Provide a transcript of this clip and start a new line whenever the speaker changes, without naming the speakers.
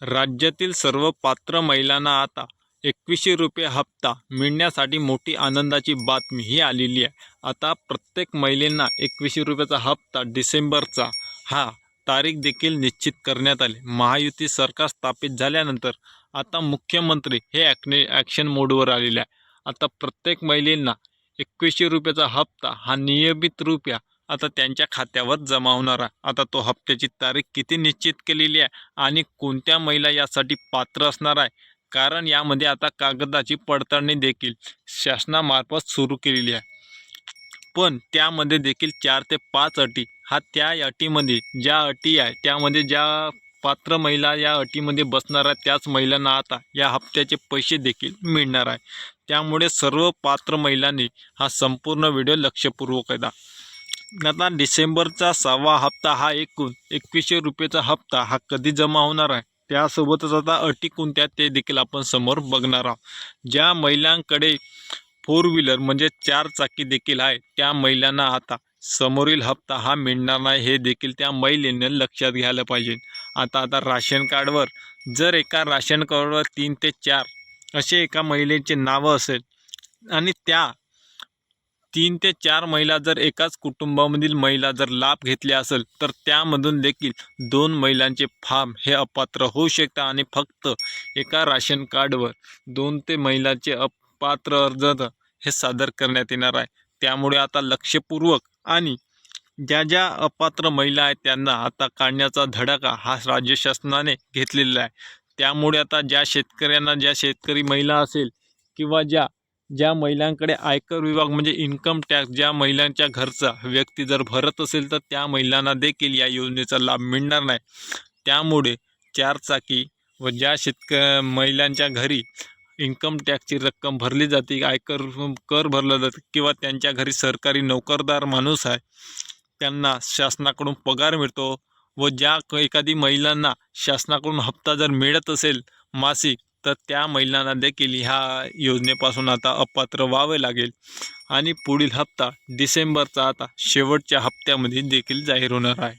राज्यातील सर्व पात्र महिलांना आता 2100 रुपये हप्ता मिळण्यासाठी मोठी आनंदाची बातमी ही आलेली आहे. आता प्रत्येक महिलेंना 2100 रुपयाचा हप्ता डिसेंबरचा हा तारीख देखील निश्चित करण्यात आली. महायुती सरकार स्थापित झाल्यानंतर आता मुख्यमंत्री हे ॲक्शन मोडवर आलेले आहे. आता प्रत्येक महिलेंना 2100 रुपयाचा हप्ता हा नियमित रुपया आता त्यांच्या खात्यावर जमा होणार आहे. आता तो हप्त्याची तारीख किती निश्चित केलेली आहे आणि कोणत्या महिला यासाठी पात्र असणार आहे, कारण यामध्ये आता कागदाची पडताळणी देखील शासनामार्फत सुरू केलेली आहे. पण त्यामध्ये देखील 4 ते 5 अटी, हा त्या अटीमध्ये ज्या अटी आहे त्यामध्ये ज्या पात्र महिला या अटीमध्ये बसणार आहेत त्याच महिलांना आता या हप्त्याचे पैसे देखील मिळणार आहे. त्यामुळे सर्व पात्र महिलांनी हा संपूर्ण व्हिडिओ लक्षपूर्वक ऐका. आता डिसेंबरचा 6वा हप्ता हा एकूण 2100 रुपयाचा हप्ता हा कधी जमा होणार आहे, त्यासोबतच आता अटी कोणत्या ते देखील आपण समोर बघणार आहोत. ज्या महिलांकडे 4 व्हीलर म्हणजे 4 चाकी देखील आहे त्या महिलांना आता समोरील हप्ता हा मिळणार नाही, हे देखील त्या महिलेने लक्षात घ्यायला पाहिजे. आता राशन कार्डवर जर एका राशन कार्डवर 3 ते 4 असे एका महिलेचे नाव असेल आणि त्या 3 ते 4 महिला जर एकाच कुटुंबामधील महिला जर लाभ घेतल्या असेल तर त्यामधून देखील 2 महिलांचे फॉर्म हे अपात्र होऊ शकतात आणि फक्त एका राशन कार्डवर 2 ते महिलांचे अपात्र अर्ज हे सादर करण्यात येणार आहे. त्यामुळे आता लक्षपूर्वक आणि ज्या अपात्र महिला आहेत त्यांना आता काढण्याचा धडाका हा राज्य शासनाने घेतलेला आहे. त्यामुळे आता ज्या शेतकरी महिला असेल किंवा ज्या महिलांकडे आयकर विभाग म्हणजे इन्कम टॅक्स ज्या महिलांच्या घरचा व्यक्ती जर भरत असेल तर त्या महिलांना देखील या योजनेचा लाभ मिळणार नाही. त्यामुळे 4 चाकी व ज्या महिलांच्या घरी इन्कम टॅक्सची रक्कम भरली जाते, कर भरला जाते किंवा त्यांच्या घरी सरकारी नोकरदार माणूस आहे त्यांना शासनाकडून पगार मिळतो व ज्या एखादी महिलांना शासनाकडून हप्ता जर मिळत असेल मासिक तर त्या महिलांना देखील ह्या योजनेपासून आता अपात्र व्हावे लागेल आणि पुढील हप्ता डिसेंबरचा आता शेवटच्या हप्त्यामध्ये देखील जाहीर होणार आहे.